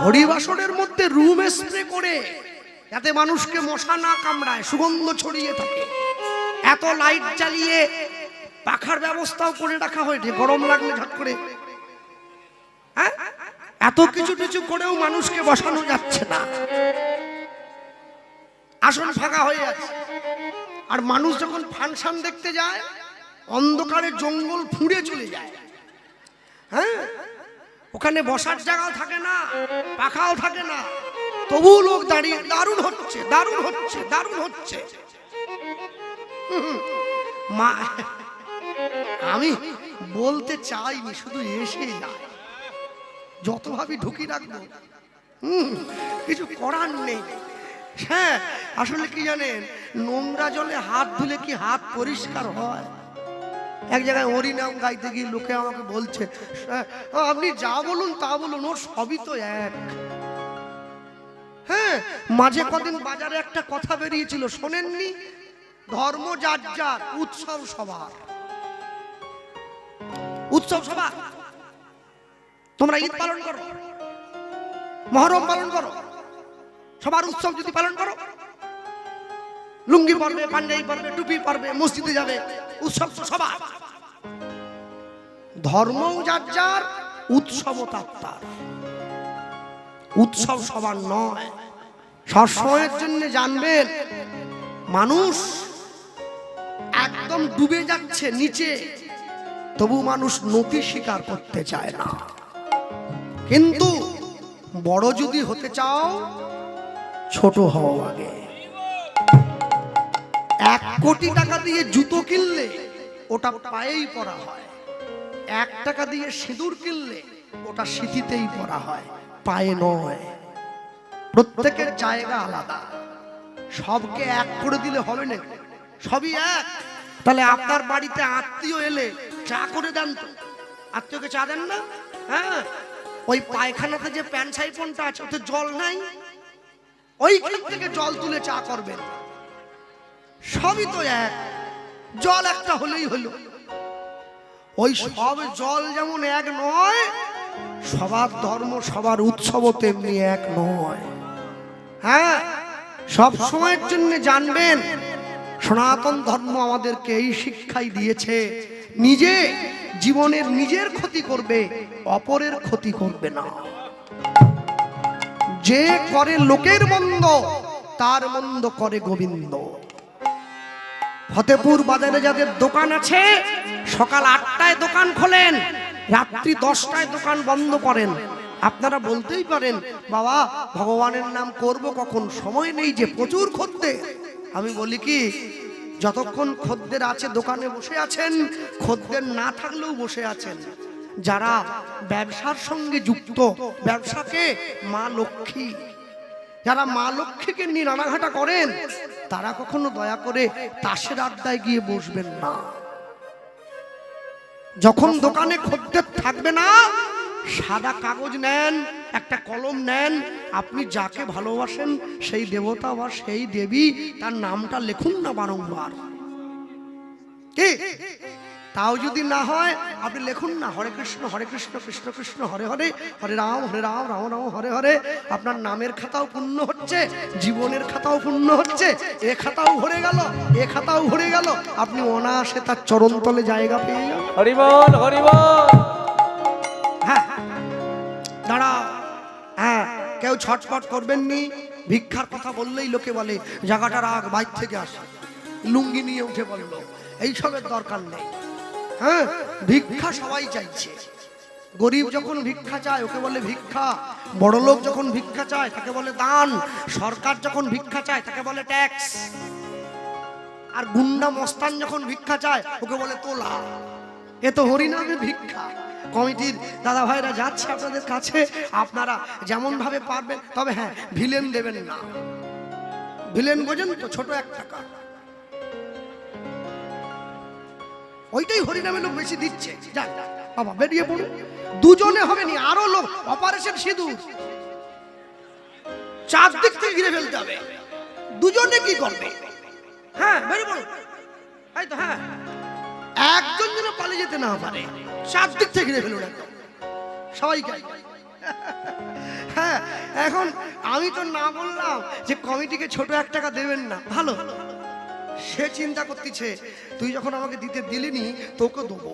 হরিবাসরের মধ্যে room spray করে যাতে মানুষকে মশা না কামড়ায়, সুগন্ধ ছড়িয়ে থাকে, এত লাইট জ্বালিয়ে পাখার ব্যবস্থাও করে রাখা হয়েছে গরম লাগলে ঝট করে। হ্যাঁ, এত কিছু কিছু করেও মানুষকে বসানো যাচ্ছে না, আসন ফাঁকা হয়ে যাচ্ছে। আর মানুষ যখন ফাংশন দেখতে যায় অন্ধকারে জঙ্গল ফুঁড়ে চলে যায়। হ্যাঁ, ওখানে বসার জায়গাও থাকে না, পাখাও থাকে না, তবু লোক দাঁড়িয়ে দারুণ হচ্ছে, দারুণ হচ্ছে, দারুণ হচ্ছে। মা, আমি বলতে চাইনি, শুধু এসে যায়, যত ভাবি ঢুকি রাখবো, কিছু করার নেই। হ্যাঁ, আসলে কি জানেন, নোংরা জলে হাত ধুলে কি হাত পরিষ্কার হয়? এক জায়গায় হরি নাম গাইতে গিয়ে লোকে আমাকে বলছে, আপনি যা বলুন তা বলুন, ওর সবই তো এক। হ্যাঁ, মাঝে কদিন বাজারে একটা কথা বেরিয়েছিল, শোনেননি? ধর্ম যার যার, উৎসব সবার। উৎসব সবার। তোমরা ঈদ পালন করো, মহরম পালন করো, সবার উৎসব যদি পালন করো, লুঙ্গি পরবে, পাঞ্জাবি পরবে, টুপি পরবে, মসজিদে যাবে, উৎসব তো সবার। ধর্ম যার যার, উৎসব তার। উৎসব সবার নয়। সবসময়ের জন্য জানবেন, মানুষ একদম ডুবে যাচ্ছে নিচে, তবু মানুষ নতি স্বীকার করতে চায় না। কিন্তু বড় যদি হতে চাও, ছোট হও আগে। 1 কোটি টাকা দিয়ে জুতো কিনলে ওটা পায়েই পরা হয়, 1 টাকা দিয়ে সিঁদুর কিনলে ওটা সিঁথিতেই পরা হয়, পায়ে নয়। প্রত্যেকের জায়গা আলাদা, সবকে এক করে দিলে হবে না, সবই এক। তাহলে আপনার বাড়িতে আত্মীয় এলে চা করে দেন তো, আত্মীয়কে চা দেন না? হ্যাঁ, ওই পায়খানাতে যে প্যান্ট সাইফনটা আছে ওতে জল নাই, ওইখান থেকে জল তুলে চা করবেন, সবই তো এক, জল একটা হলেই হলো। ওই সব জল যেমন এক নয়, সবার ধর্ম সবার উৎসব তেমনি এক নয়। হ্যাঁ, সব সময়ের জন্য জানবেন, সনাতন ধর্ম আমাদেরকে এই শিক্ষাই দিয়েছে, নিজে জীবনের নিজের ক্ষতি করবে, অপরের ক্ষতি করবে না। যে করে লোকের মন্দ, তার মন্দ করে গোবিন্দ। ফতেপুর বাজারে যাদের দোকান আছে, সকাল 8টায় দোকান খোলেন, রাত্রি 10টায় দোকান বন্ধ করেন। আপনারা বলতেই পারেন, বাবা ভগবানের নাম করব কখন, সময় নেই যে, প্রচুর খদ্দের। আমি বলি কি, যতক্ষণ খদ্দের আছে দোকানে বসে আছেন, খদ্দের না থাকলেও বসে আছেন। যারা ব্যবসার সঙ্গে যুক্ত, ব্যবসাকে মা লক্ষ্মী, যারা মা লক্ষ্মীকে নিয়ে রানাঘাটা করেন, তারা কখনো দয়া করে তাসের আড্ডায় গিয়ে বসবেন না। যখন দোকানে খদ্দের থাকবে না, সাদা কাগজ নেন, একটা কলম নেন, আপনি যাকে ভালোবাসেন সেই দেবতা বা সেই দেবী, তার নামটা লিখুন না বারংবার। কি তাও যদি না হয়, আপনি লিখুন না হরে কৃষ্ণ কৃষ্ণ কৃষ্ণ হরে হরে, হরে রাম রাম রাম হরে হরে। আপনার নামের খাতাও পূর্ণ হচ্ছে, জীবনের খাতাও পূর্ণ হচ্ছে, এ খাতাও ভরে গেল, এ খাতাও ভরে গেল, আপনি অনায়াসে তার চরণ তলে জায়গা পেয়ে যাবেন। হরি বল, হরি বল। হ্যাঁ, দাঁড়াও। হ্যাঁ, কেউ ছটফট করবেন নি। ভিক্ষার কথা বললেই লোকে বলে জায়গাটা রাগ, বাইর থেকে আসে, লুঙ্গি নিয়ে উঠে বললো, এইসবের দরকার নেই। হ্যাঁ, ভিক্ষা সবাই চাইছে। গরিব যখন ভিক্ষা চায় ওকে বলে ভিক্ষা, বড় লোক যখন ভিক্ষা চায় তাকে বলে দান, সরকার যখন ভিক্ষা চায় তাকে বলে ট্যাক্স, আর গুন্ডা মস্তান যখন ভিক্ষা চায় ওকে বলে তোলা। এ তো হরিনামের ভিক্ষা। কমিটির দাদা ভাইরা যাচ্ছে আপনাদের কাছে, আপনারা যেমন ভাবে পারবেন, তবে হ্যাঁ, ভিলেন দেবেন না। ভিলেন বোঝেন তো, ছোট 1 টাকা, ওইটাই হরিনামে লোক বেশি দিচ্ছে। যাক বাবা, বেরিয়ে পড়ুন। দুজনে হবে নি, আরো লোক, অপারেশন সিঁদুর 4 দিক থেকে ঘিরে ফেলতে হবে। দুজনে কি করবে? হ্যাঁ, বেরিয়ে পড়ুন। এই তো, হ্যাঁ, একজন যেন পালিয়ে যেতে না পারে, 4 দিক থেকে ঘিরে ফেলুন একদম সবাইকে। হ্যাঁ, এখন আমি তো না বললাম যে কমিটিকে ছোট 1 টাকা দেবেন না, ভালো, সে চিন্তা করতেছে তুই যখন আমাকে দিতে দিলিনি তোকে দেবো।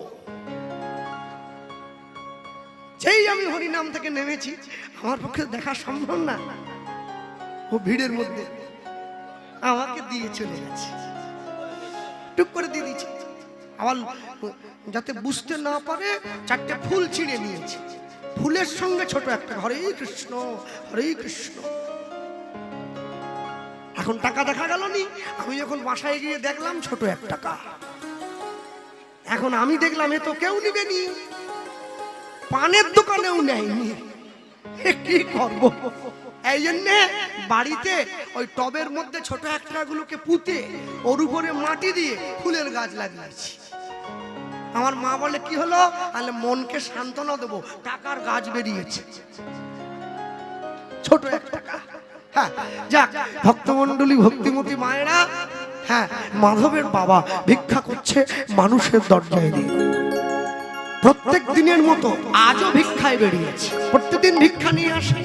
যেই আমি হরিনাম থেকে নেমেছি, আমার পক্ষে দেখা সম্ভব না, ও ভিড়ের মধ্যে আমাকে দিয়ে চলে গেছে, টুক করে দিয়ে দিচ্ছে। আবার যাতে বুঝতে না পারে 4টে ফুল ছিঁড়ে নিয়েছে, ফুলের সঙ্গে ছোট 1 টাকা, হরে কৃষ্ণ হরে কৃষ্ণ। এখন টাকা দেখা গেল নি, আমি যখন বাসায় গিয়ে দেখলাম ছোট 1 টাকা। এখন আমি দেখলাম এ তো কেউ নিবে নি, পানের দোকানেও নেয়নি, কি করব? এই জন্যে বাড়িতে ওই টবের মধ্যে ছোট 1 টাকাগুলোকে পুঁতে ওর উপরে মাটি দিয়ে ফুলের গাছ লাগিয়েছি। আমার মা বলে কি হলো? তাহলে মনকে সান্ত্বনা দেবো, টাকার গাছ বেরিয়েছে, ছোট 1 টাকা। হ্যাঁ, যাক ভক্তমণ্ডলী, ভক্তিমতী মায়েরা, হ্যাঁ, মাধবের বাবা ভিক্ষা করছে মানুষের দরজায় দিয়ে। প্রত্যেক দিনের মতো আজও ভিক্ষায় বেরিয়েছে, প্রত্যেকদিন ভিক্ষা নিয়ে আসে,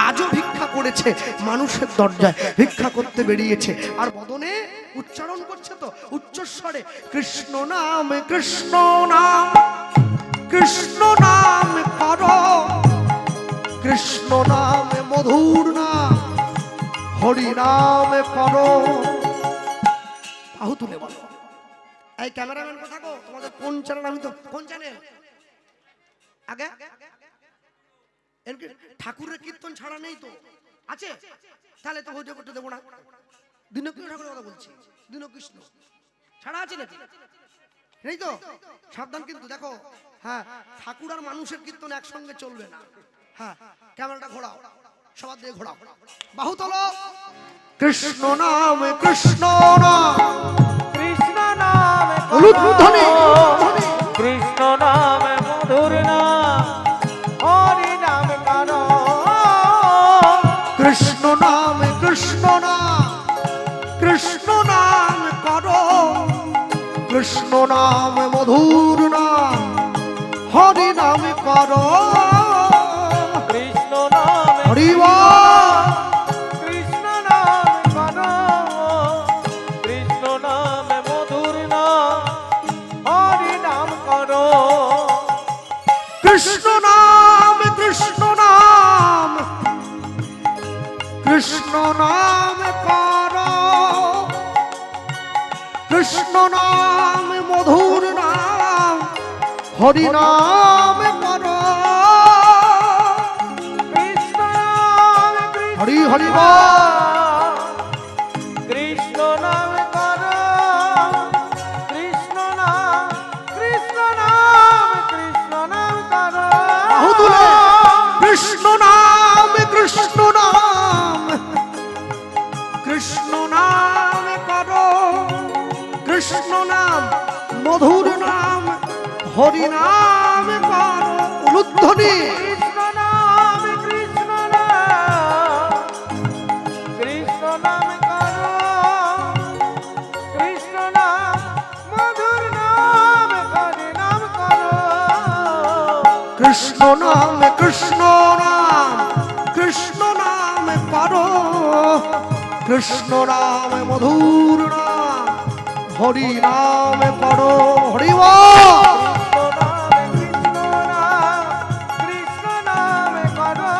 আজও ভিক্ষা করেছে, মানুষের দরজায় ভিক্ষা করতে বেরিয়েছে। আর বদনে উচ্চারণ করছে তো উচ্চস্বরে, কৃষ্ণ নাম কৃষ্ণ নাম কৃষ্ণ নাম করো, কৃষ্ণ নাম মধুর নাম হরি নাম করো। বাহু তুলে বলো। এই ক্যামেরাম্যান কথা গো, তোমাদের কোন চ্যানেল? আমি তো কোন চ্যানেল আগে? ঠাকুরের কীর্তন ছাড়া নেই তো, আছে? তাহলে তো ভিডিও করতে দেবো না। দীনকৃষ্ণ ঠাকুরের কথা বলছি, দীনকৃষ্ণ ছাড়া আছে নাকি? নেই তো, সাবধান কিন্তু। দেখো, হ্যাঁ, ঠাকুর আর মানুষের কীর্তন একসঙ্গে চলবে না। হ্যাঁ, ক্যামেরাটা ঘোরাও, সবার দিয়ে ঘোরাও, বাহু তোলো। কৃষ্ণ নাম কৃষ্ণ নাম কৃষ্ণ নাম ধ্বনি, কৃষ্ণ নাম মধুর নাম হরি নাম করো, কৃষ্ণ নাম কৃষ্ণ নাম কৃষ্ণ নাম করো, কৃষ্ণ নাম মধুর নাম হরি নাম করো, কৃষ্ণ নাম হরি বল। কৃষ্ণ নাম করো, কৃষ্ণ নাম মধুর নাম হরি নাম করো, কৃষ্ণ নাম কৃষ্ণ নাম কৃষ্ণ নাম করো, কৃষ্ণ নাম মধুর নাম হরি নাম করো, কৃষ্ণ নাম হরি হরি বল। কৃষ্ণ নাম করো, কৃষ্ণ নাম করো, বাহু তুলে কৃষ্ণ নাম কৃষ্ণ নাম কৃষ্ণ নাম করো, কৃষ্ণ নাম মধুর নাম হরি নাম করো। উলুধ্বনি। কৃষ্ণ নাম কৃষ্ণ নাম করো, কৃষ্ণ নাম মধুর নাম হরি নাম করো, কৃষ্ণ নাম কৃষ্ণ নাম কৃষ্ণ নাম করো, কৃষ্ণ নাম মধুর নাম হরি নাম করো। হরি বল। কৃষ্ণ নাম করো,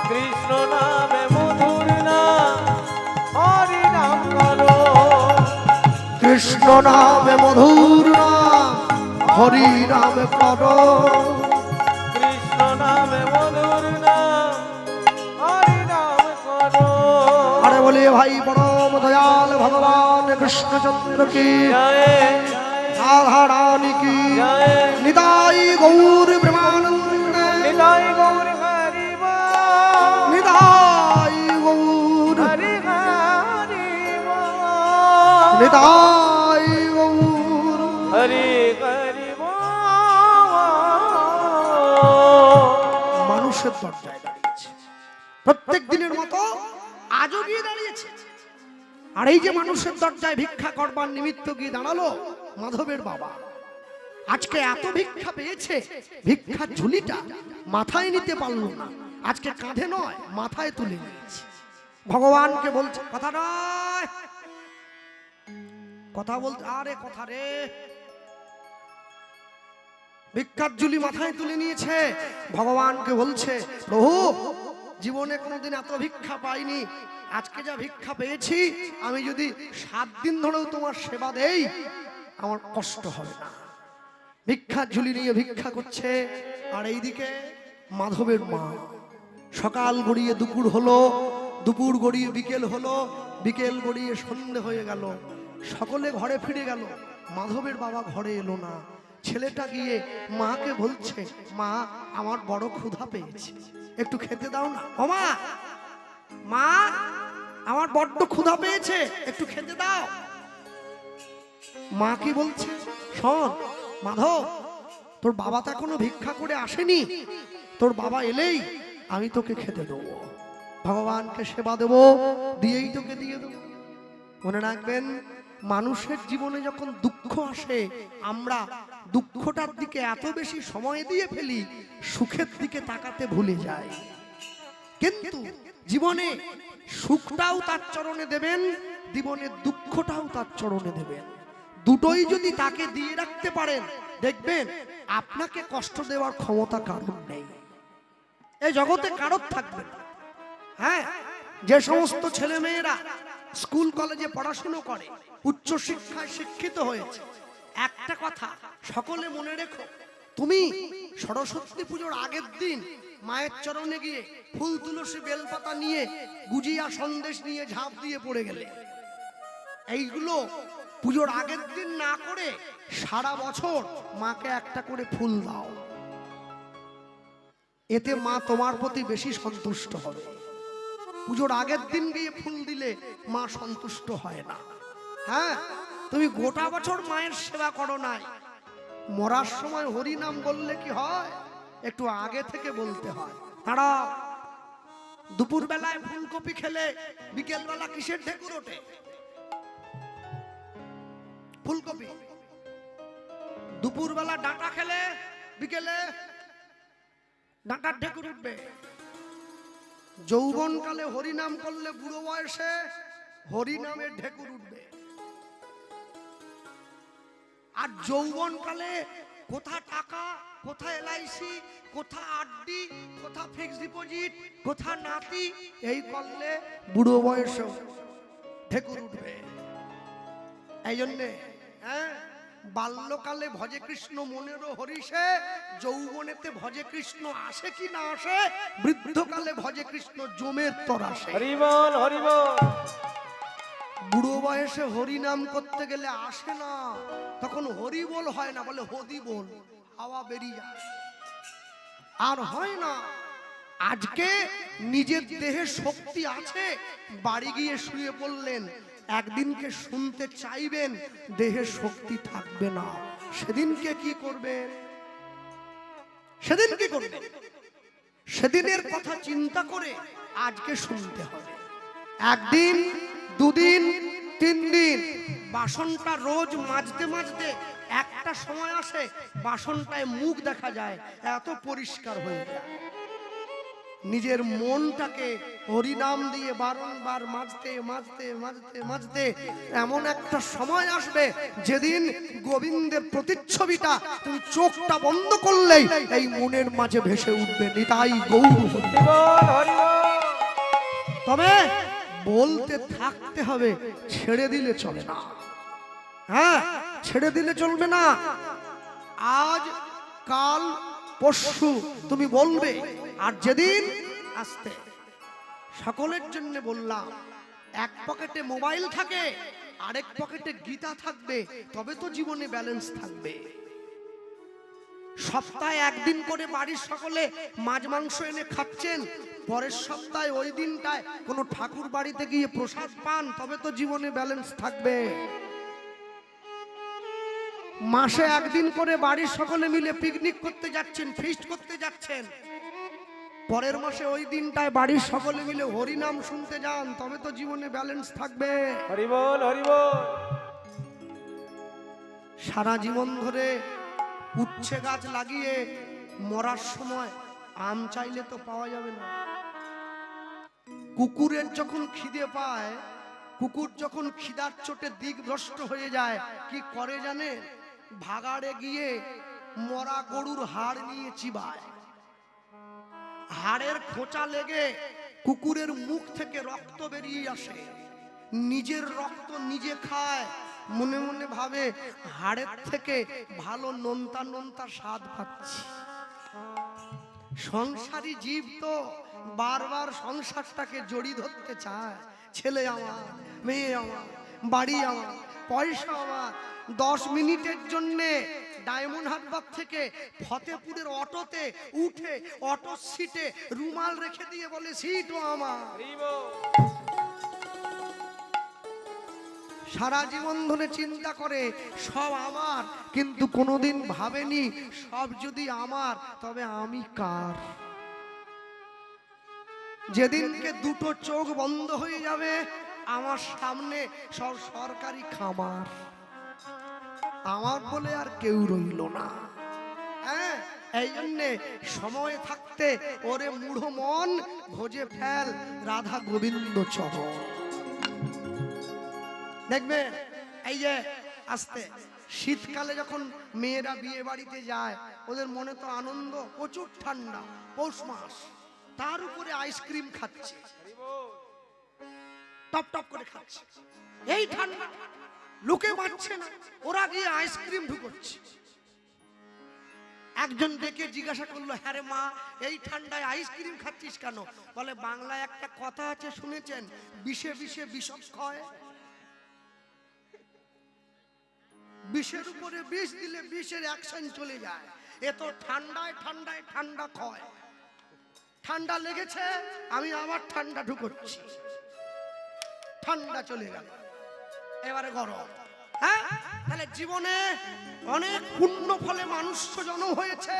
কৃষ্ণ নাম মধুর নাম হরি নাম করো, কৃষ্ণ নাম মধুর নাম হরি নাম করো, কৃষ্ণ নাম মধুর নাম হরি নাম করো। আরে বলে ভাই পরম দয়াল ভগবান কৃষ্ণচন্দ্র কি, জয় রাধা রানী কি, জয় নিতাই গৌর প্রেমানন্দ, নিতাই গৌর হরি বল, নিতাই গৌর, হরি হরি বল, নিতাই গৌর। হরি হরি বল। মানুষের দরজায় দাঁড়িয়েছে, প্রত্যেক দিনের মতো আজও গিয়ে দাঁড়িয়েছে। আর এই যে মানুষের দরজায় ভিক্ষা করবার নিমিত্ত গিয়ে দাঁড়ালো মাধবের বাবা, আজকে এত ভিক্ষা পেয়েছে, ভিক্ষার ঝুলিটা মাথায় নিতে পারলো না, আজকে কাঁধে নয় মাথায় তুলে নিয়েছি। ভগবানকে বলছে কথা নয়, কথা বলতে আরে কথা রে, ভিক্ষার ঝুলি মাথায় তুলে নিয়েছে। ভগবানকে বলছে প্রভু জীবনে কোনোদিন এত ভিক্ষা পাইনি, আজকে যা ভিক্ষা পেয়েছি আমি যদি 7 দিন ধরেও তোমার সেবা দেই আমার কষ্ট হবে না। ভিক্ষার ঝুলি নিয়ে ভিক্ষা করছে। আর এইদিকে মাধবের মা, সকাল গড়িয়ে দুপুর হলো, দুপুর গড়িয়ে বিকেল হলো, বিকেল গড়িয়ে সন্ধে হয়ে গেল, সকলে ঘরে ফিরে গেল, মাধবের বাবা ঘরে এলো না। ছেলেটা গিয়ে মাকে বলছে মা আমার বড় ক্ষুধা পেয়েছে, একটু খেতে দাও না। ও মা, মা আমার বড্ড ক্ষুধা পেয়েছে, একটু খেতে দাও। মা কি বলছে, শোন মাধব, তোর বাবা তো এখনো ভিক্ষা করে আসেনি, তোর বাবা এলেই আমি তোকে খেতে দেবো, ভগবানকে সেবা দেবো, দিয়েই তোকে দিয়ে দেবো। মনে রাখবেন, মানুষের জীবনে যখন দুঃখ আসে আমরা দুঃখটার দিকে এত বেশি সময় দিয়ে ফেলি, সুখের দিকে তাকাতে ভুলে যাই। কিন্তু জীবনে সুখটাও তার চরণে দেবেন, জীবনে দুঃখটাও তার চরণে দেবেন। দুটোই যদি তাকে দিয়ে রাখতে পারেন, দেখবেন আপনাকে কষ্ট দেওয়ার ক্ষমতা কারোর নেই, এই জগতে কারোর থাকবে না। হ্যাঁ, যে সমস্ত ছেলে মেয়েরা স্কুল কলেজে পড়াশুনো করে, উচ্চ শিক্ষায় শিক্ষিত হয়েছে, একটা কথা সকলে মনে রেখো, তুমি সরস্বতী পুজোর আগের দিন মায়ের চরণে গিয়ে ফুল তুলসী বেলপাতা নিয়ে গুজিয়া সন্দেশ নিয়ে ঝাঁপ দিয়ে পড়ে গেলে, এইগুলো পুজোর আগের দিন না করে সারা বছর মাকে একটা করে ফুল দাও, এতে মা তোমার প্রতি বেশি সন্তুষ্ট হবে। পুজোর আগের দিন গিয়ে ফুল দিলে মা সন্তুষ্ট হয় না। হ্যাঁ, তুমি গোটা বছর মায়ের সেবা করো নাই, মরার সময় হরি নাম বললে কি হয়, একটু আগে থেকে বলতে হয়। তারা দুপুর বেলায় ফুলকপি খেলে বিকেল বেলা কিসের ঢেকুর ওঠে? ফুলকপি। দুপুর বেলা ডাঁটা খেলে বিকেলে ডাঁটার ঢেকুর উঠবে। যৌবনকালে হরিনাম করলে বুড়ো বয়সে হরিনামের ঢেকুর উঠবে। আর যৌবনকালে কোথা টাকা, কোথা এলআইসি, কোথা আরডি, কোথা ফিক্সড ডিপোজিট, কোথা নাতি, এই করলে বুড়ো বয়সে ঢেকুর উঠবে। এই জন্যে বাল্যকালে ভজে কৃষ্ণ মনেরও হরিষে, যৌবনেতে ভজে কৃষ্ণ আসে কি না আসে, বৃদ্ধকালে ভজে কৃষ্ণ জমের তর আসে। হরি বল হরি বল। বুড়ো বয়সে হরি নাম করতে গেলে আসে না, তখন হরি বল হয় না, বলে হদি বল, হাওয়া বেরিয়ে যায়, আর হয় না। আজকে নিজের দেহে শক্তি আছে, বাড়ি গিয়ে শুয়ে পড়লেন, একদিনকে শুনতে চাইবেন, দেহে শক্তি থাকবে না, সেদিনকে কি করবেন? সেদিন কি করবেন? সেদিনের কথা চিন্তা করে আজকে শুনতে হবে। একদিন, দুদিন, 3 দিন বাসনটা রোজ মাজতে মাজতে একটা সময় আসে বাসনটায় মুখ দেখা যায়, এত পরিষ্কার হয়ে যায়। নিজের মনটাকে হরিনাম দিয়ে বারংবার মাজতে মাজতে মাজতে মাজতে এমন একটা সময় আসবে যেদিন গোবিন্দের প্রতিচ্ছবিটা তুমি চোখটা বন্ধ করলেই এই মনের মাঝে ভেসে উঠবে, নিতাই গৌর হরি বল হরি বল। তবে বলতে থাকতে হবে, ছেড়ে দিলে চলে না। হ্যাঁ, ছেড়ে দিলে চলবে না। আজ কাল পরশু তুমি বলবে, আর যেদিন আসতে। সকলের জন্য বললাম, এক পকেটে মোবাইল থাকে, আরেক পকেটে গীতা থাকবে, তবে তো জীবনে ব্যালেন্স থাকবে। সপ্তাহে একদিন করে বাড়ির সকলে মাছ মাংস এনে খাচ্ছেন, পরের সপ্তাহে ওই দিনটায় কোনো ঠাকুর বাড়িতে গিয়ে প্রসাদ পান, তবে তো জীবনে ব্যালেন্স থাকবে। মাসে একদিন করে বাড়ির সকলে মিলে পিকনিক করতে যাচ্ছেন, ফিস্ট করতে যাচ্ছেন, পরের মাসে ওই দিনটায় বাড়ির সকলে মিলে হরিনাম শুনতে যান, তবে তো জীবনে ব্যালেন্স থাকবে। হরি বল হরি বল। সারা জীবন ধরে উচ্ছে গাছ লাগিয়ে মরার সময় আম চাইলে তো পাওয়া যাবে না। কুকুরের যখন খিদে পায়, কুকুর যখন খিদার চোটে দিকভ্রষ্ট হয়ে যায়, কি করে জানে? ভাগাড়ে গিয়ে মরা গরুর হাড় নিয়ে চিবায়। হাড়ের খোঁচা লেগে কুকুরের মুখ থেকে রক্ত বেরিয়ে আসে, নিজের রক্ত নিজে খায়, মনে মনে ভাবে হাড়ের থেকে ভালো নোনতা নোনতা স্বাদ পাচ্ছি। সংসারী জীব তো বারবার সংসারটাকে জড়ি ধরতে চায়। ছেলে আমার, মেয়ে আমার, বাড়ি আমার, পয়সা আমার। 10 মিনিটের জন্যে ডায়মন্ড হারবার থেকে ফতেপুরের অটোতে উঠে অটো সিটে রুমাল রেখে দিয়ে বলে সিটও আমার। সারা জীবন ধরে চিন্তা করে সব আমার, কিন্তু কোনোদিন ভাবেনি সব যদি আমার তবে আমি কার। যেদিনকে দুটো চোখ বন্ধ হয়ে যাবে, আমার সামনে সব সরকারি খামার, আমার বলে আর কেউ রইল না। হ্যাঁ, এই জন্যে সময় থাকতে ওরে মূঢ় মন ভোজে ফেল রাধা গোবিন্দ চরণ। দেখবে এই যে আসতে শীতকালে যখন মেয়েরা বিয়ে বাড়িতে যায়, ওদের মনে তো আনন্দ, প্রচুর ঠান্ডা, পৌষ মাস, তার উপরে আইসক্রিম খাচ্ছে, টপ টপ করে খাচ্ছে। এই ঠান্ডা লোকে বাঁচছে না, ওরা গিয়ে আইসক্রিম ঢুকছে। একজন ডেকে জিজ্ঞাসা করলো, হ্যাঁ রে মা, এই ঠান্ডায় আইসক্রিম খাচ্ছিস কেন? বলে, বাংলায় একটা কথা আছে শুনেছেন, বিষে বিষে বিষক্ষয়। বিষের উপরে বিষ দিলে বিষের অ্যাকশন চলে যায়। এ তো ঠান্ডায় ঠান্ডায় ঠান্ডা ক্ষয়। ঠান্ডা লেগেছে, আমি আবার ঠান্ডা ঢুকছি, ঠান্ডা চলে গেল, এবারে গরম। হ্যাঁ, তাহলে জীবনে অনেক পুণ্য ফলে মানুষ জন্ম হয়েছে,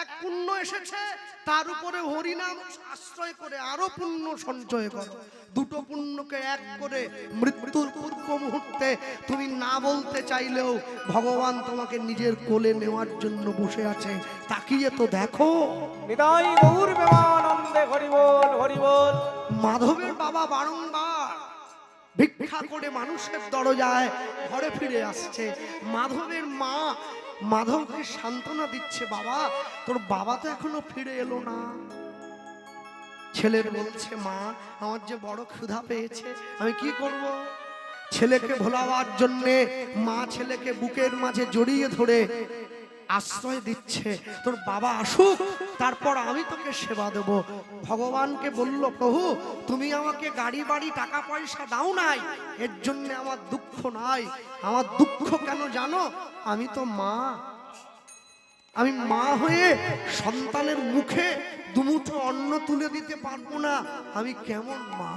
এক পুণ্য এসেছে, তার উপরে হরিনাম আশ্রয় করে আরো পুণ্য সঞ্চয় করো। দুটো পুণ্যকে এক করে মৃত্যুর পূর্ব মুহূর্তে তুমি না বলতে চাইলেও ভগবান তোমাকে নিজের কোলে নেওয়ার জন্য বসে আছে। তাকিয়ে তো দেখো। নিতাই গৌর প্রেমানন্দে হরি বল হরি বল। মাধবের বাবা বারংবার ভিক্ষা করে মানুষের দরজায় ঘরে ফিরে আসছে। মাধবের মা মাধবকে সান্ত্বনা দিচ্ছে, বাবা তোর বাবা তো এখনো ফিরে এলো না। ছেলের বলছে, মা আমার যে বড় ক্ষুধা পেয়েছে, আমি কি করব? ছেলেকে ভোলাবার জন্যে মা ছেলেকে বুকের মাঝে জড়িয়ে ধরে আশ্রয় দিচ্ছে, তোর বাবা আসুক, তারপর আমি তোকে সেবা দেব। ভগবানকে বলল, প্রভু তুমি আমাকে গাড়ি বাড়ি টাকা পয়সা দাও নাই, এর জন্য আমার দুঃখ নাই। আমার দুঃখ কেন জানো? আমি তো মা, আমি মা হয়ে সন্তানের মুখে দুমুঠো অন্ন তুলে দিতে পারবো না, আমি কেমন মা,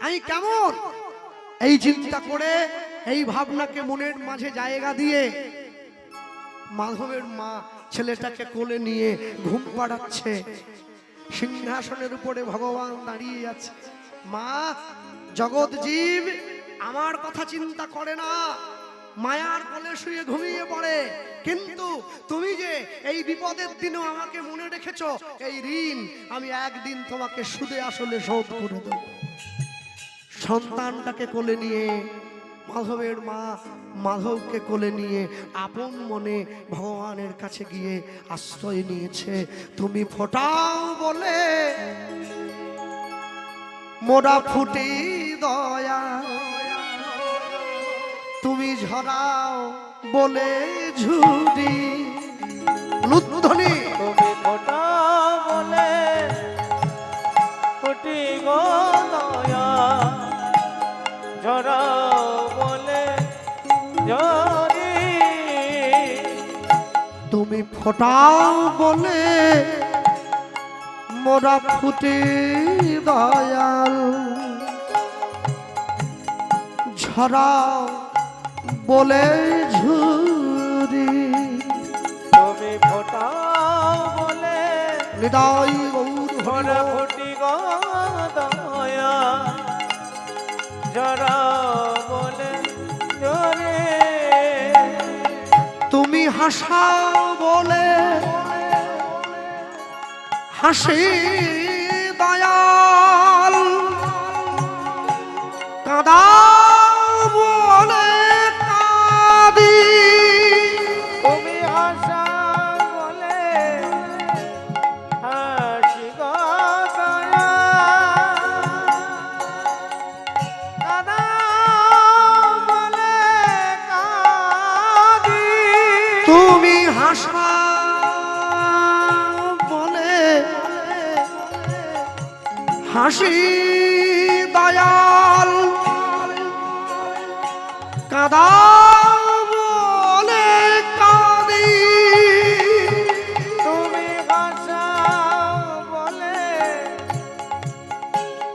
আমি কেমন? এই চিন্তা করে, এই ভাবনাকে মনের মাঝে জায়গা দিয়ে মাধবের মা ছেলেটাকে কোলে নিয়ে ঘুম পাড়াচ্ছে। সিংহাসনের উপরে ভগবান দাঁড়িয়ে আছে। মা জগৎ জীব আমার কথা চিন্তা করে না, মায়ার কোলে শুয়ে ঘুমিয়ে পড়ে, কিন্তু তুমি যে এই বিপদের দিনেও আমাকে মনে রেখেছো, এই ঋণ আমি একদিন তোমাকে সুদে আসলে শোধ করে দেব। সন্তানটাকে কোলে নিয়ে মাধবের মা মাধবকে কোলে নিয়ে আপন মনে ভগবানের কাছে গিয়ে আশ্রয় নিয়েছে। তুমি ফোটাও বলে মোরা ফুটি দয়া, তুমি ঝরাও বলে ঝুরি। লুধ্বনি তুমি ফোটা বলে ফুটি গো দয়া, ঝরাও বলে ঝরি। তুমি ফোটাও বলে মোরা ফুটি দয়াল, ঝরাও বলে ঝুরি। তুমি ফোটাও বলে হৃদয় গৌর মোরা ফুটি গো দয়া, ঝরাও বলে ঝরি। তুমি হাসা বলে হাসি দয়াল, কাঁদা বলে কাঁদি। তুমি হাসা বলে হাসি গো দয়া, কাঁদা বলে কাঁদি। তুমি হাসা বলে হাসি দয়াল, কাঁদা বলে কাঁদি। তুমি হাসা বলে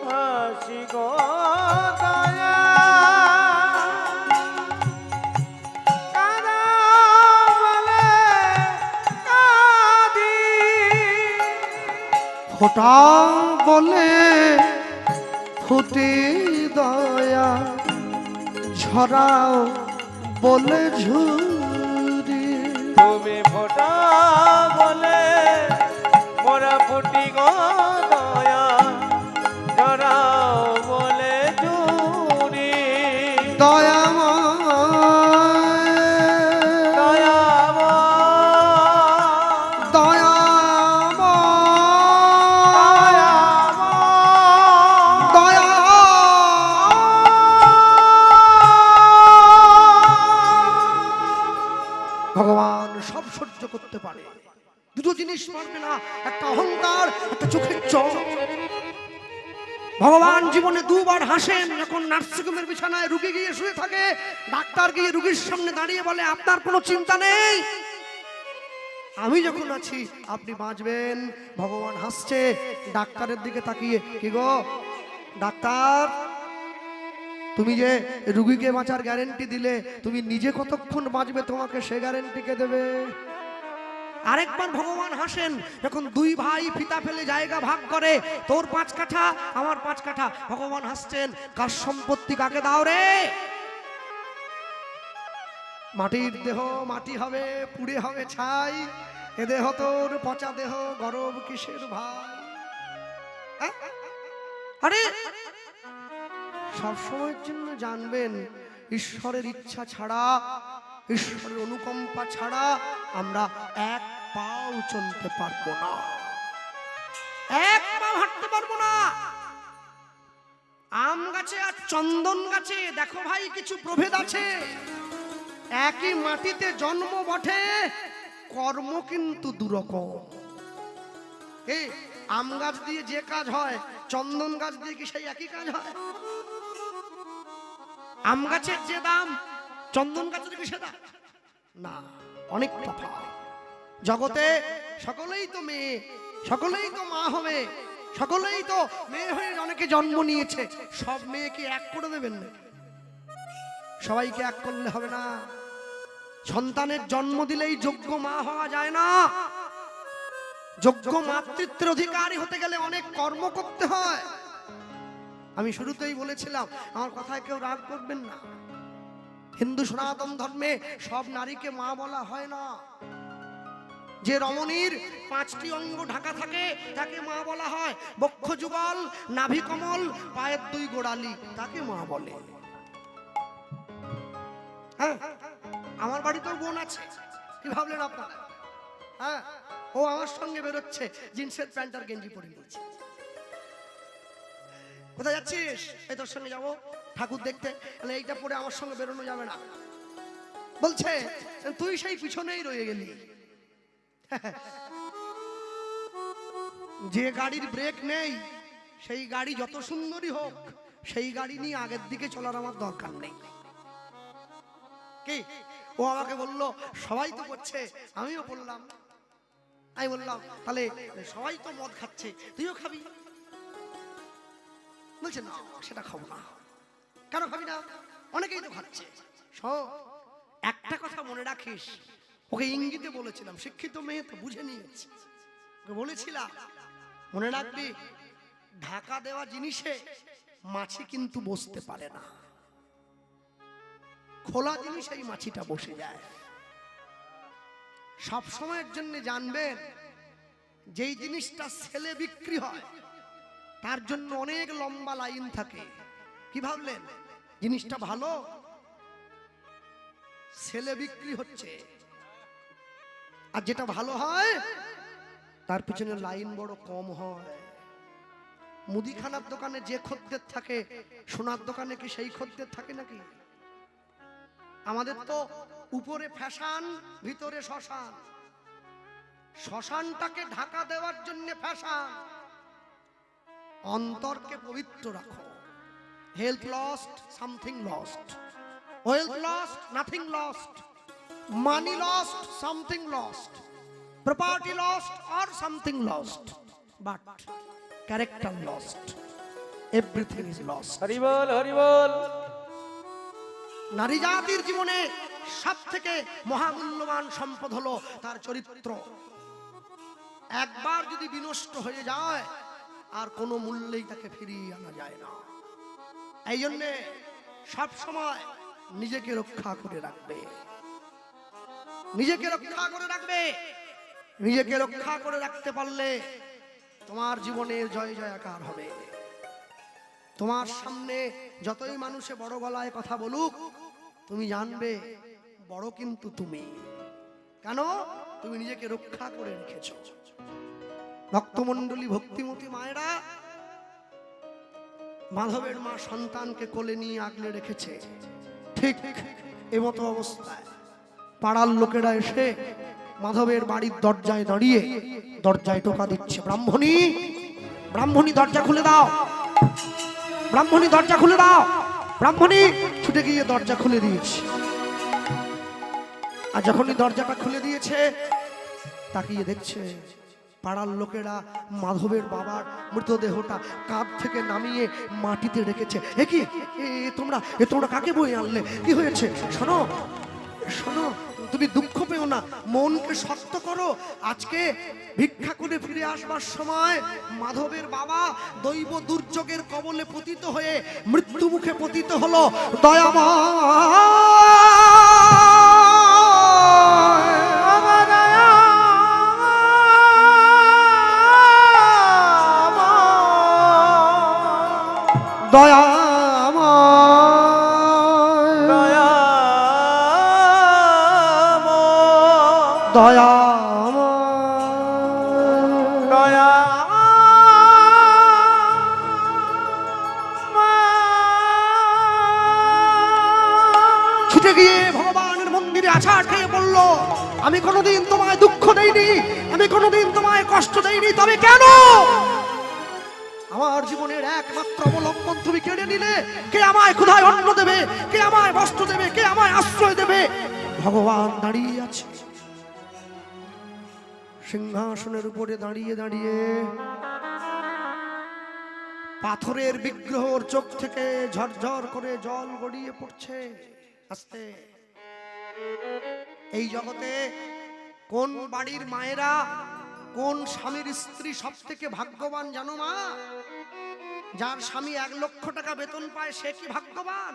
হাসি গো দয়া, কাঁদা বলে কাঁদি। ফোঁটা বলে ফুটে দয়া, ঝরাও বলে ঝুরি। তুমি ফোঁটা বলে মোরা ফুটি গো দয়া, ধরাও বলে জুরি। দয়াময় দয়াময় দয়াময় দয়া। ভগবান সব সহ্য করতে পারে, দুটো জিনিস পারবে না, একটা অহংকার, একটা চোখের চোখ। ভগবান জীবনে দুবার হাসেন, যখন নার্সিংহোমের বিছানায় রুগী গিয়ে শুয়ে থাকে, ডাক্তার গিয়ে রুগীর সামনে দাঁড়িয়ে বলে আপনার কোনো চিন্তা নেই, আমি যখন আছি আপনি বাঁচবেন। ভগবান হাসছে, ডাক্তারের দিকে তাকিয়ে, কি গো ডাক্তার, তুমি যে রুগীকে বাঁচার গ্যারেন্টি দিলে, তুমি নিজে কতক্ষণ বাঁচবে তোমাকে সে গ্যারেন্টি কে দেবে? আরেকবার ভগবান হাসেন, যখন দুই ভাই ফিতা ফেলে জায়গা ভাগ করে, তোর 5 কাঠা আমার 5 কাঠা। ভগবান হাসছেন, কার সম্পত্তি কাকে দাও রে? মাটির দেহ মাটি হবে, পুড়ে হবে ছাই, এ দেহ তোর পচা দেহ, গরব কিসের ভাই? হ্যাঁ? আরে সব সময়ের জন্য জানবেন, ঈশ্বরের ইচ্ছা ছাড়া, ঈশ্বরের অনুকম্পা ছাড়া আমরা এক পাও চলতে পারবো না, এক পাও হাঁটতে পারবো না। আম গাছে আর চন্দন গাছে দেখো ভাই কিছু প্রভেদ আছে। একই মাটিতে জন্ম বটে, কর্ম কিন্তু দুরকম। এই আম গাছ দিয়ে যে কাজ হয়, চন্দন গাছ দিয়ে কি সেই একই কাজ হয়? আম গাছের যে দাম, চন্দন গাছের কি সে দাম? না, অনেক তফাৎ। জগতে সকলেই তো মেয়ে, সকলেই তো মা হবে, সকলেই তো মেয়ে হয়ে অনেকে জন্ম নিয়েছে। সব মেয়েকে এক করে দেবেন না, সবাইকে এক করলে হবে না। সন্তানের জন্ম দিলেই যোগ্য মা হওয়া যায় না। যোগ্য মাতৃত্বের অধিকারী হতে গেলে অনেক কর্ম করতে হয়। আমি শুরুতেই বলেছিলাম, আমার কথায় কেউ রাগ করবেন না, হিন্দু সনাতন ধর্মে সব নারীকে মা বলা হয় না। যে রমণীর 5টি অঙ্গ ঢাকা থাকে তাকে মা বলা হয়। বক্ষ যুগল, নাভি কমল, পায়ের 2 গোড়ালি, তাকে মা বলে। হ্যাঁ, আমার বাড়িতেও বোন আছে, কি ভাবলেন আপনারা? হ্যাঁ, ও আমার সঙ্গে বেরোচ্ছে, জিন্সের প্যান্ট আর গেঞ্জি পরে নিয়েছে। কোথায় যাচ্ছিস? এই তোর সঙ্গে যাবো ঠাকুর দেখতে। এইটা পরে আমার সঙ্গে বেরোনো যাবে না। বলছে তুই সেই পিছনেই রয়ে গেলি। যে গাড়ির ব্রেক নেই, সেই গাড়ি যত সুন্দরী হোক, সেই গাড়ি নিয়ে আগের দিকে চলার আমার দরকার নেই। কি ও আমাকে বললো সবাই তো করছে, আমিও বললাম। আমি বললাম তাহলে সবাই তো মদ খাচ্ছে, তুইও খাবি? বলছে না, সেটা খাবো না। কেন খাবি না? অনেকেই তো খাচ্ছে। একটা কথা মনে রাখিস, ওকে ইঙ্গিতে বলেছিলাম, শিক্ষিত মেয়ে তো বুঝে নিয়েছে। ওকে বলেছিলাম মনে রাখবি, ঢাকা দেওয়া জিনিসে মাছি কিন্তু বসতে পারে না, খোলা জিনিস এই মাছিটা বসে যায়। সব সময়ের জন্য জানবেন, যেই জিনিসটা ছেলে বিক্রি হয় তার জন্য অনেক লম্বা লাইন থাকে। কি ভাবলেন জিনিসটা ভালো? ছেলে বিক্রি হচ্ছে, আর যেটা ভালো হয় তার পিছনে লাইন বড় কম হয়। মুদিখানার দোকানে যে খদ্দের থাকে, সোনার দোকানে কি সেই খদ্দের থাকে নাকি? আমাদের তো উপরে ফ্যাশন, ভিতরে শ্মশান। শ্মশানটাকে ঢাকা দেওয়ার জন্য ফ্যাশন, অন্তরকে পবিত্র রাখো। Health lost, something lost. Wealth lost, nothing lost. Money lost, something lost. Property lost or something lost, but character lost. Everything is lost. Hari বল, হরি বল। নারী জাতির জীবনে সব থেকে মহামূল্যবান সম্পদ হলো তার চরিত্র। একবার যদি বিনষ্ট হয়ে যায় আর কোনো মূল্যেই তাকে ফিরিয়ে আনা যায় না। এই জন্যে সব সময় নিজেকে রক্ষা করে রাখবে, নিজেকে রক্ষা করে রাখবে। নিজেকে রক্ষা করে রাখতে পারলে তোমার জীবনের জয় জয়কার হবে। তোমার সামনে যতই মানুষে বড় গলায় কথা বলুক, তুমি জানবে বড় কিন্তু তুমি। কেন? তুমি নিজেকে রক্ষা করে রেখেছো। ভক্তমণ্ডলী, ভক্তিমতী মায়েরা, মাধবের মা সন্তানকে কোলে নিয়ে আগলে রেখেছে। ঠিক এমতো অবস্থায় পাড়ার লোকেরা এসে মাধবের বাড়ির দরজায় দাঁড়িয়ে দরজায় টোকা দিচ্ছে। ব্রাহ্মণী, ব্রাহ্মণী দরজা খুলে দাও, ব্রাহ্মণী দরজা খুলে দাও। ব্রাহ্মণী ছুটে গিয়ে দরজা খুলে দিয়েছে। আর যখনই দরজাটা খুলে দিয়েছে, তাকিয়ে দেখছে পাড়ার লোকেরা মাধবের বাবার মৃতদেহটা কাঁধ থেকে নামিয়ে মাটিতে রেখেছে। এ কি, তোমরা কাকে বয়ে আনলে? কি হয়েছে? শোনো শোনো, তুমি দুঃখ পেও না, মনকে শক্ত করো। আজকে ভিক্ষা করে ফিরে আসবার সময় মাধবের বাবা দৈব দুর্যোগের কবলে পতিত হয়ে মৃত্যু মুখে পতিত হলো। দয়া দয়া দয়া ছুটে গিয়ে ভগবানের মন্দিরে আছাড় খেয়ে বলল, আমি কোনোদিন তোমায় দুঃখ দেইনি, আমি কোনোদিন তোমায় কষ্ট দেইনি, তবে কেন আমার জীবনের একমাত্র অবলম্বন তুমি কেড়ে নিলে? কে আমায় ক্ষুধায় অন্ন দেবে? কে আমায় বস্ত্র দেবে? কে আমায় আশ্রয় দেবে? ভগবান দাঁড়িয়ে আছে সিংহাসনের উপরে, দাঁড়িয়ে দাঁড়িয়ে পাথরের বিগ্রহর চোখ থেকে ঝরঝর করে জল গড়িয়ে পড়ছে আস্তে। এই জগতে কোন বাড়ির মায়েরা, কোন স্বামীর স্ত্রী সব থেকে ভাগ্যবান জানো মা? যার স্বামী 1 লক্ষ টাকা বেতন পায় সে কি ভাগ্যবান?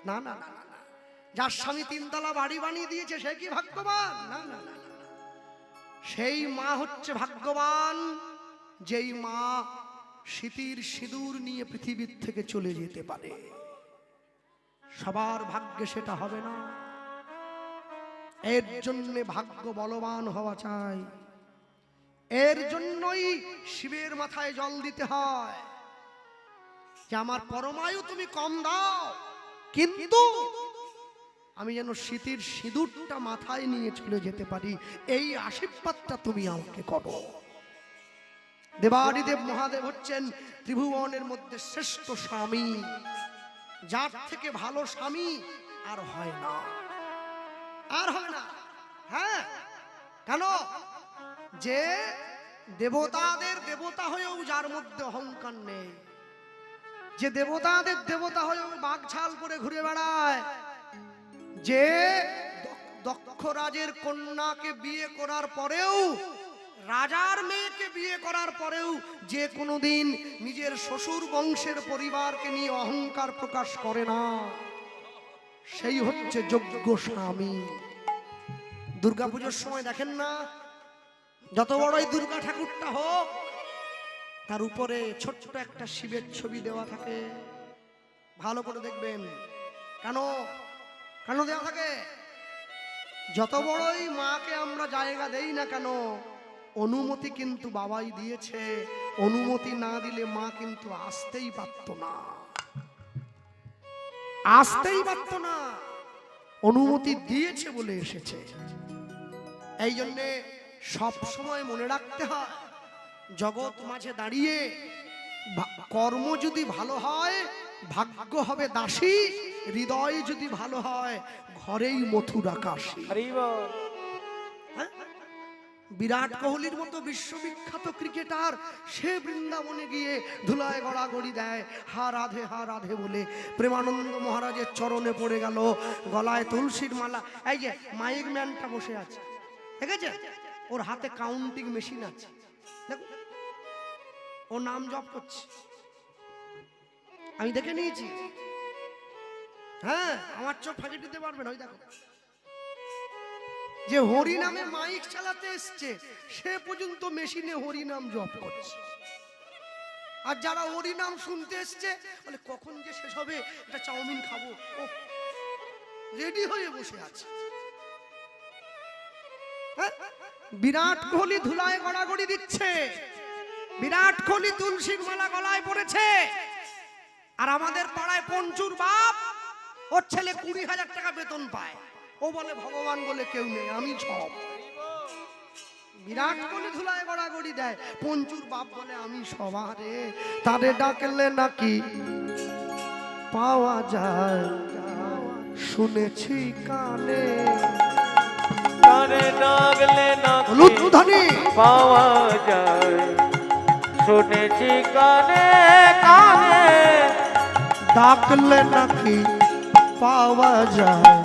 না না না না। যার স্বামী 3 তলা বাড়ি বানিয়ে দিয়েছে সে কি ভাগ্যবান? না না না। সেই মা হচ্ছে ভাগ্যবান, যেই মা স্মৃতির সিঁদুর নিয়ে পৃথিবীর থেকে চলে যেতে পারে। সবার ভাগ্যে সেটা হবে না। এর জন্য ভাগ্য বলবান হওয়া চাই। এর জন্যই শিবের মাথায় জল দিতে হয় যে আমার পরমায়ু তুমি কম দাও, কিন্তু আমি যেন স্মৃতির সিঁদুরটা মাথায় নিয়ে চলে যেতে পারি, এই আশীর্বাদটা তুমি আমাকে করো। দেবাদিদেব মহাদেব হচ্ছেন ত্রিভুবনের মধ্যে শ্রেষ্ঠ স্বামী, যার থেকে ভালো স্বামী আর হয় না, আর হয় না। হ্যাঁ, কেন? যে দেবতাদের দেবতা হয়েও যার মধ্যে অহংকার নেই, যে দেবতাদের দেবতা হয়েও বাঘছাল করে ঘুরে বেড়ায়, যে দক্ষ রাজের কন্যাকে বিয়ে করার পরেও, রাজার মেয়েকে বিয়ে করার পরেও যে কোনোদিন নিজের শ্বশুর বংশের পরিবারকে নিয়ে অহংকার প্রকাশ করে না, সেই হচ্ছে যোগ্য স্বামী। দুর্গাপুজোর সময় দেখেন না, যত বড়ই দুর্গা ঠাকুরটা হোক তার উপরে ছোট্ট একটা শিবের ছবি দেওয়া থাকে। ভালো করে দেখবেন কেন কেন দেওয়া থাকে। যত বড়ই মাকে আমরা জায়গা দেই না কেন, অনুমতি কিন্তু বাবাই দিয়েছে। অনুমতি না দিলে মা কিন্তু আসতেই পারত না, আসতেই পারত না। অনুমতি দিয়েছে বলে এসেছে। এই জন্যে সব সময় মনে রাখতে হয়, জগৎ মাঝে দাঁড়িয়ে কর্ম যদি ভালো হয় ভাগ্য হবে দাসী, হৃদয় যদি ভালো হয় ঘরেই মথুরা কাশী। হ্যাঁ? বিরাট কোহলির মতো বিশ্ববিখ্যাত ক্রিকেটার, সে বৃন্দাবনে গিয়ে ধুলায় গড়াগড়ি দেয়, হা রাধে বলে প্রেমানন্দ মহারাজের চরণে পড়ে গেল, গলায় তুলসীর মালা। এই যে মাইক ম্যানটা বসে আছে, ঠিক আছে, ওর হাতে কাউন্টিং মেশিন আছে, দেখো ও নাম জপ করছে, আমি দেখে নিয়েছি। হ্যাঁ, আমার চোখ ফাঁকি দিতে পারবে না। ওই দেখো, যে হরি নামে মাইক চালাতে এসছে সে পর্যন্ত মেশিনে হরি নাম জপ করছে। আর যারা হরি নাম শুনতে এসছে বলে কখন যে শেষ হবে, একটা চাউমিন খাবো, ও রেডি হয়ে বসে আছে। হ্যাঁ? বিরাট কোহলি ধুলায় গড়াগড়ি দিচ্ছে, বিরাট কোহলি তুলসীর মালা গলায় পড়েছে, আর আমাদের পাড়ায় পঞ্চুর বাপ, ওর ছেলে 20,000 টাকা বেতন পায়, ও বলে ভগবান বলে কেউ নেই, আমি সব। বিরাট কোহলি ধুলায় গড়াগড়ি দেয়, পঞ্চুর বাপ বলে আমি সবারে। তারে ডাকলে নাকি পাওয়া যায়, শুনেছি কানে, তারে ডাকলে নাকি লুৎফুধানী পাওয়া যায়, শুনেছি কানে কানে। ডাকলে নাকি পাওয়া যায়,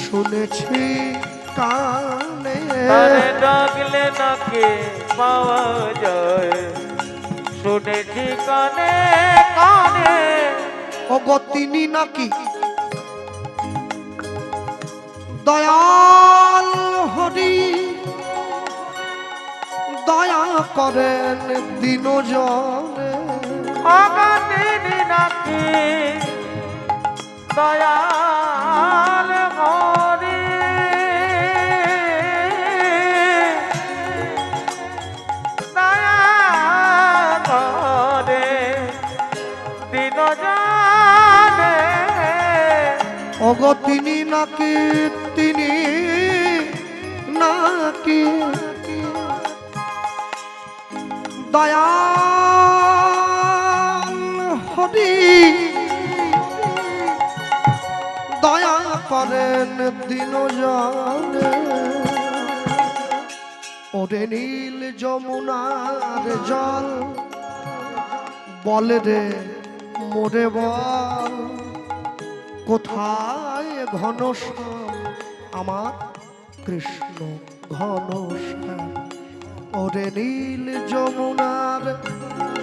শুনেছি কানে। তারে ডাকলে নাকি পাওয়া যায়, শুনেছি কানে কানে। ওগো তিনি নাকি দয়াল হরি, দয়া করেন দিনজনে। তিনি নাকি দয়াল হরি, দয়া করে দিনজনে। ওগো তিনি নাকি দয়াল হরি, দয়া করেন দিনজনে। ওরে নীল যমুনার জল বলে রে মোরে বল, কোথায় ঘনশ্যাম আমার কৃষ্ণ ঘনশ্যাম। ওরে নীল যমুনার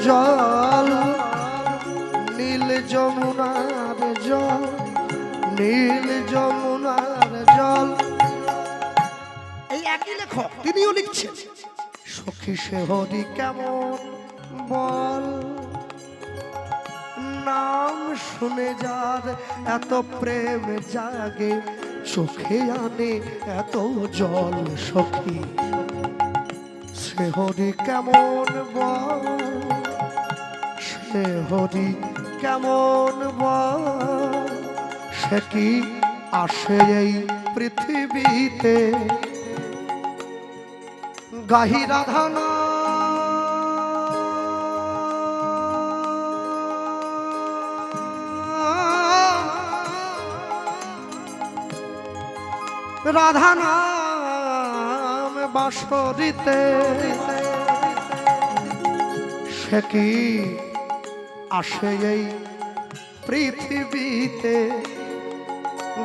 জল, নীল যমুনার জল, নীল যমুনার জল। এই একই লেখক, তিনিও লিখছেন, সখী সে হরি কেমন বল, নাম শুনে যার এত প্রেম জাগে, চোখে আনে এত জল সখী সে হরি কেমন বল, সে হরি কেমন বল। সে কি আসে এই পৃথিবীতে, গাহি রাধা নাম, রাধা নাম বাঁশরিতে। সে কি আসে এই পৃথিবীতে,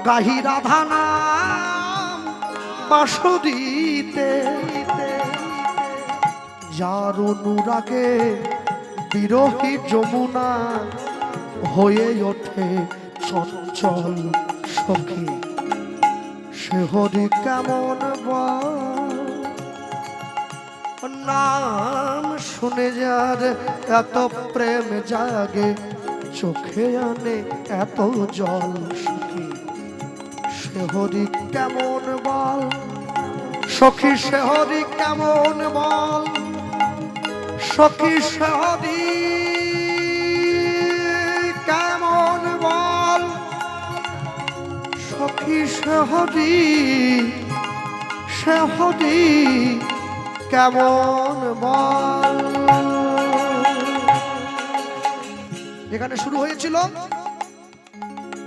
গাহি রাধা নাম বাঁশরিতে। যার অনুরাগে বিরহী যমুনা হয়ে ওঠে চঞ্চল সখী, সে হরি কেমন বল, নাম শুনে যার এত প্রেম জাগে, চোখে আনে এত জল সখী সে হরি কেমন বল, সখী সে হরি কেমন বল, সখী সে হরি কেমন বল, সখী সে হরি কেমন বল। যেখানে শুরু হয়েছিল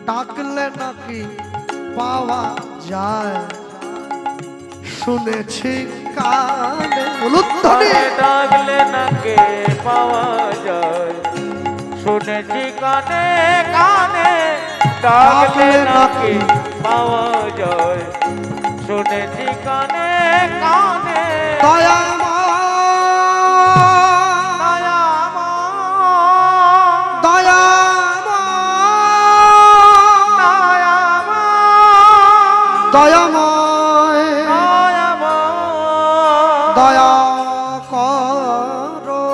ডাকলে নাকি পাওয়া যায়, শুনেছি কানে, ডাকলে নাকি পাওয়া যায়, শুনেছি কানে কানে, ডাকলে নাকি পাওয়া যায়, শুনেছি কানে কানে। দয়াময় দয়া করো,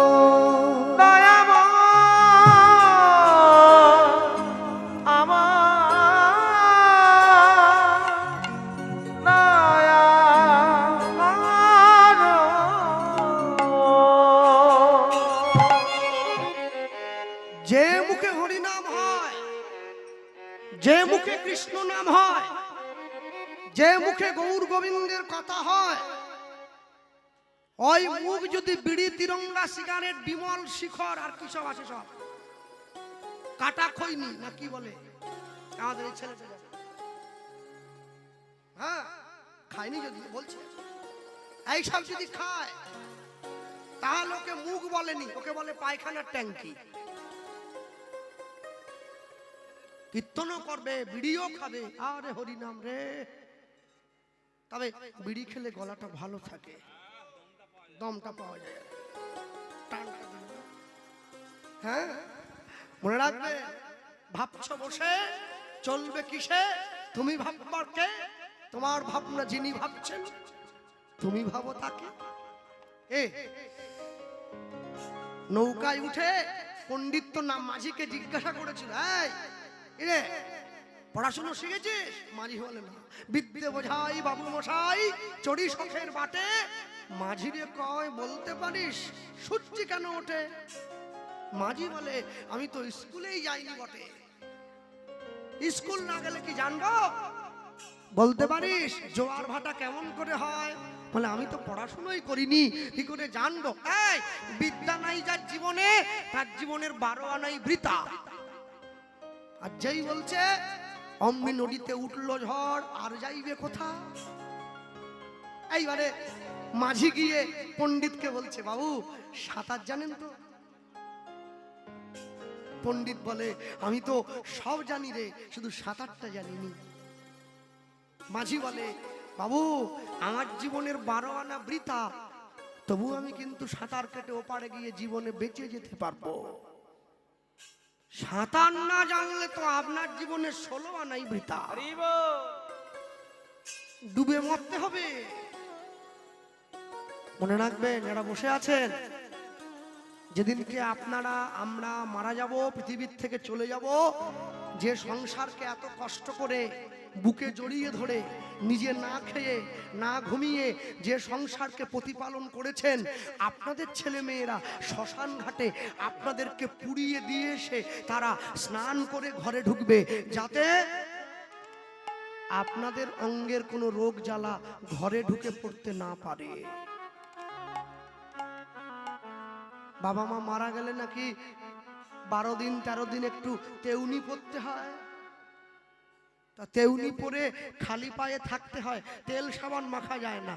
যে মুখে হরি নাম হয়, যে মুখে কৃষ্ণ নাম হয়, যে মুখে গৌর গোবিন্দের কথা হয়, ওই মুখ যদি বিড়ি, তিরঙ্গা, সিগারেট, বিমল, শিখর আর কি সব আছে সব কাটা খইনি না কি বলে আমাদের এই ছেলেটা, হ্যাঁ খায়নি যদি বলছে, এই সব যদি খায় তাহলে ওকে মুখ বলেনি, ওকে বলে পায়খানার ট্যাঙ্কি। কীর্তনও করবে, বিড়িও খাবে, আরে হরি নাম রে। তবে বিড়ি খেলে গলাটা ভালো থাকে, দমটা পাওয়া যায়, টানটা দিল। হ্যাঁ মনে রাখবে, ভাবছো বসে চলবে কিসে, তুমি ভাববার কে, তোমার ভাবনা যিনি ভাবছেন তুমি ভাবো তাকে। এ নৌকায় উঠে পণ্ডিত তো নাম মাঝিকে জিজ্ঞাসা করেছিল, এই রে পড়াশোনা শিখেছিস? মাঝি বলে না। বিদ্যে বোঝাই বাবু মশাই, চড়ি শখের বাটে। মাঝি রে কয় বলতে পারিস সূর্য কেন ওঠে? মাঝি বলে আমি তো স্কুলেই যাইনি বটে। স্কুল না গেলে কি জানবো? বলতে পারিস জোয়ার ভাটা কেমন করে হয়? বলে আমি তো পড়াশোনাই করিনি, কি করে জানবো? এই বিদ্যা নাই যার জীবনে, তার জীবনের 12 আনাই বৃথা। আর যেই বলছে অমনি নদীতে উঠলো ঝড়, আর যাইবে কোথা? এইবারে মাঝি গিয়ে পণ্ডিতকে বলছে, বাবু সাঁতার জানেন তো? পণ্ডিত বলে আমি তো সব জানি রে, শুধু সাঁতারটা জানিনি। মাঝি বলে বাবু আমার জীবনের 12 আনা বৃথা, তবু আমি কিন্তু সাঁতার কেটে ওপারে গিয়ে জীবনে বেঁচে যেতে পারবো। সাঁতার না জানলে তো আপনার জীবনে 16 আনাই বৃথা, ডুবে মরতে হবে। মনে রাখবেন যারা বসে আছেন, যেদিনকে আপনারা আমরা মারা যাব, পৃথিবীর থেকে চলে যাব, যে সংসারকে এত কষ্ট করে বুকে জড়িয়ে ধরে নিজে না খেয়ে না ঘুমিয়ে যে সংসারকে প্রতিপালন করেছেন, আপনাদের ছেলে মেয়েরা শ্মশান ঘাটে আপনাদেরকে পুড়িয়ে দিয়ে এসে তারা স্নান করে ঘরে ঢুকবে, যাতে আপনাদের অঙ্গের কোনো রোগ জ্বালা ঘরে ঢুকে পড়তে না পারে। বাবা মা মারা গেলে নাকি 12 দিন 13 দিন একটু তেউনি পড়তে হয়, তা তেউনি পরে খালি পায়ে থাকতে হয়, তেল সাবান মাখা যায় না।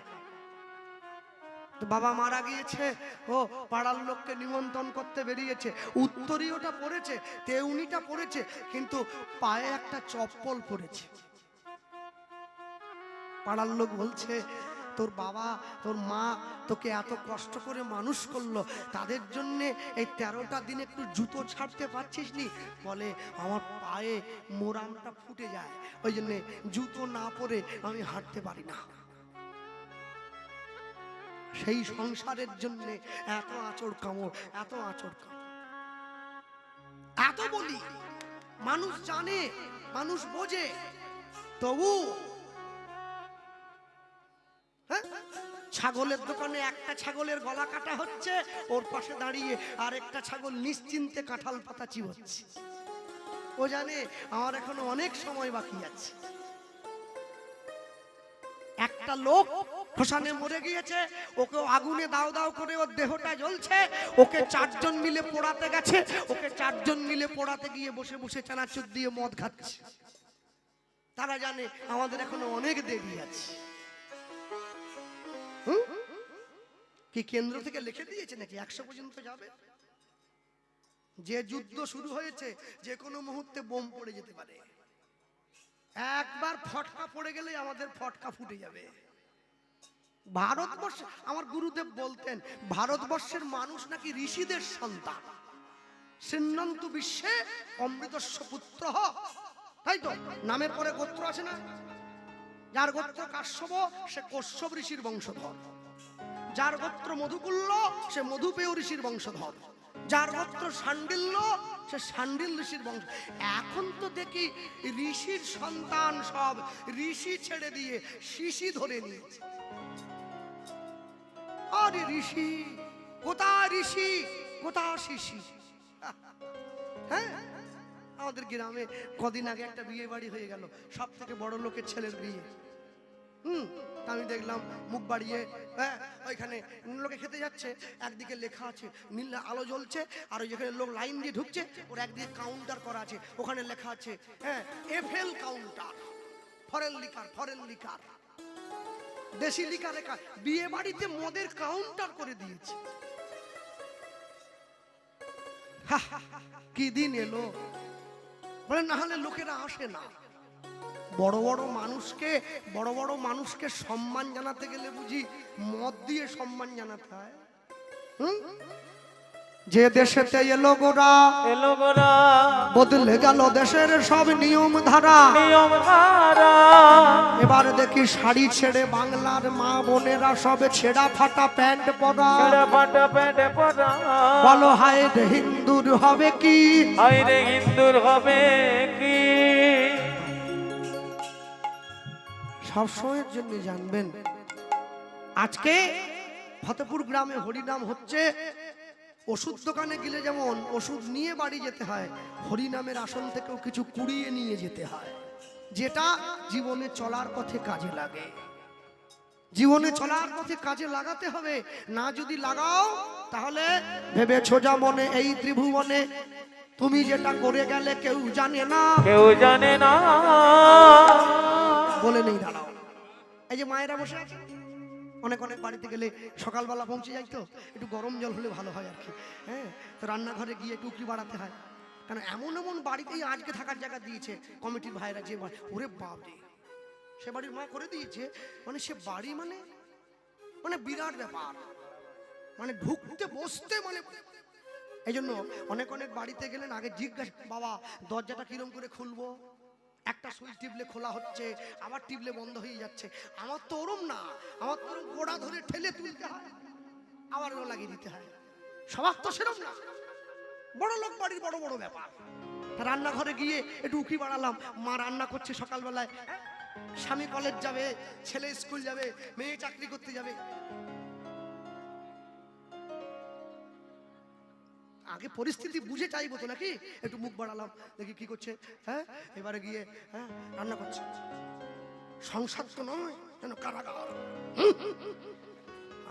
তো বাবা মারা গিয়েছে, ও পাড়ার লোককে নিমন্ত্রণ করতে বেরিয়েছে, উত্তরীয়টা পড়েছে, তেউনিটা পড়েছে, কিন্তু পায়ে একটা চপ্পল পড়েছে। পাড়ার লোক বলছে তোর বাবা তোর মা তোকে এত কষ্ট করে মানুষ করলো, তাদের জন্যে এই 13টা দিন একটু জুতো ছাড়তে পারছিস নি? বলে আমার পায়ে মোরামটা ফুটে যায়, ওই জন্যে জুতো না পরে আমি হাঁটতে পারি না। সেই সংসারের জন্য এত আঁচড় কামড়, এত আঁচড় কামড়, এত বলি। মানুষ জানে, মানুষ বোঝে, তবু ছাগলের দোকানে একটা ছাগলের গলা কাটা হচ্ছে, ওর পাশে দাঁড়িয়ে আর একটা ছাগল নিশ্চিন্তে কাঁঠাল পাতা চিবোচ্ছে। ও জানে আমার এখনো অনেক সময় বাকি আছে। একটা লোক শ্মশানে মরে গিয়েছে, ওকে আগুনে দাও দাও করে ওর দেহটা জ্বলছে, ওকে 4 জন মিলে পোড়াতে গেছে, ওকে 4 জন মিলে পোড়াতে গিয়ে বসে বসে চানাচুর দিয়ে মদ খাচ্ছে। তারা জানে আমাদের এখনো অনেক দেরি আছে। কি কেন্দ্র থেকে লিখে দিয়েছে নাকি 100 পর্যন্ত যাবে? যে যুদ্ধ শুরু হয়েছে যে কোনো মুহূর্তে বোম পড়ে যেতে পারে। একবার ফটকা পড়ে গেলে আমাদের ফটকা ফুটে যাবে। ভারতবর্ষ, আমার গুরুদেব বলতেন ভারতবর্ষের মানুষ নাকি ঋষিদের সন্তান। সিন্নন্তু বিশ্বে অমৃতস্য পুত্র, তাই তো নামের পরে গোত্র আছে না? যার গোত্র কাশ্যপ সে কশ্যপ ঋষির বংশধর, যার গোত্র মধুকুল্ল সে মধুপেয় ঋষির বংশধর, যার গোত্র শাণ্ডিল্য সে শাণ্ডিল ঋষির বংশ। এখন তো দেখি ঋষির সন্তান সব ঋষি ছেড়ে দিয়ে শিশি ধরে নিয়েছে। আরে ঋষি কোথায়, ঋষি কোথায় শিশি? হ্যাঁ, আমাদের গ্রামে কদিন আগে একটা বিয়ে বাড়ি হয়ে গেল, সব থেকে বড় লোকের ছেলের বিয়ে। আমি দেখলাম মুখ বাড়িয়ে, হ্যাঁ, ওইখানে লোকে খেতে যাচ্ছে, একদিকে লেখা আছে নীল আলো জ্বলছে, আর ওই যেখানে লোক লাইন দিয়ে ঢুকছে ওর একদিকে কাউন্টার করা আছে, ওখানে লেখা আছে হ্যাঁ FL counter, foreign liquor, foreign liquor, দেশি লিকার লেখা। বিয়ে বাড়িতে মদের কাউন্টার করে দিয়েছে। কি দিন এলো বলে, না হলে লোকেরা আসে না। বড় বড় মানুষকে সম্মান জানাতে গেলে বুঝি মদ দিয়ে সম্মান জানাতে হয়? যে দেশেতে এলো গোরা বদলে গেল দেশের সব নিয়ম ধারা। এবার দেখি শাড়ি ছেড়ে বাংলার মা বোনেরা সবে ছেঁড়া ফাটা প্যান্ট পরা। বলো হায় রে হিন্দুর হবে কি, হায় রে হিন্দুর হবে কি। সব সময়ের জন্য জানবেন, আজকে ফতেপুর গ্রামে হরিনাম হচ্ছে। ওষুধ দোকানে গেলে যেমন ওষুধ নিয়ে বাড়ি যেতে হয়, হরিনামের আসন থেকেও কিছু কুড়িয়ে নিয়ে যেতে হয়, যেটা জীবনে চলার পথে কাজে লাগে। জীবনে চলার পথে কাজে লাগাতে হবে, না যদি লাগাও তাহলে ভেবেছো যা মনে এই ত্রিভুবনে তুমি যেটা করে গেলে কেউ জানে না, কেউ জানে না বলে নেই দাঁড়াও। এই যে মায়েরা বসে আছে, অনেক বাড়িতে গেলে সকালবেলা পৌঁছে যাই, তো একটু গরম জল হলে ভালো হয় আর কি। হ্যাঁ, তো রান্নাঘরে গিয়ে একটু উকি বাড়াতে হয়, কারণ এমন বাড়িতেই আজকে থাকার জায়গা দিয়েছে কমিটির ভাইরা। যে ওরে বাপরে, সে বাড়ির মা করে দিয়েছে, মানে সে বাড়ি মানে বিরাট ব্যাপার, মানে ঢুকতে বসতে মানে। এই জন্য অনেক বাড়িতে গেলেন আগে জিজ্ঞাসা, বাবা দরজাটা কিরম করে খুলবো? একটা সুইচ টিপলে খোলা হচ্ছে, আবার টিপলে বন্ধ হয়ে যাচ্ছে। আমার তো ওরম না, আমার তো ওরম গোড়া ধরে ঠেলে তুলতে হয়, আবার লাগিয়ে দিতে হয়। সবার তো সেরম না, বড় লোক বাড়ির বড় ব্যাপার। রান্নাঘরে গিয়ে একটু উকি বাড়ালাম, মা রান্না করছে সকালবেলায়, স্বামী কলেজ যাবে, ছেলে স্কুল যাবে, মেয়ে চাকরি করতে যাবে। আগে পরিস্থিতি বুঝে চাইবো তো নাকি, একটু মুখ বাড়ালাম, দেখি কি করছে। হ্যাঁ, এবারে গিয়ে হ্যাঁ রান্না করছে। সংসার তো নয় যেন কারাগার।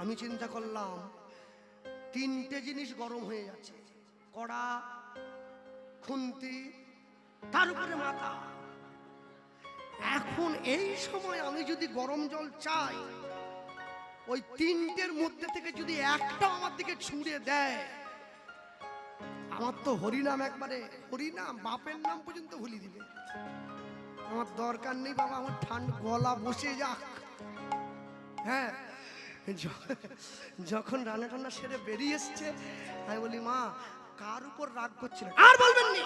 আমি চিন্তা করলাম 3টে জিনিস গরম হয়ে যাচ্ছে, কড়া, খুন্তি, তার উপরে মাথা। এখন এই সময় আমি যদি গরম জল চাই, ওই 3টের মধ্যে থেকে যদি একটা আমার দিকে ছুঁড়ে দেয়, আমার তো হরিনাম, একবারে হরিনাম বাপের নাম পর্যন্ত ভুলি দিবে। আমার দরকার নেই বাবা, আমার ঠান্ডা গলা বসে যাক, হ্যাঁ, যখন রান্না টান্না সেরে বেরিয়ে এসছে আমি বলি মা কার উপর রাগ করছিলেন? আর বলবেন নি,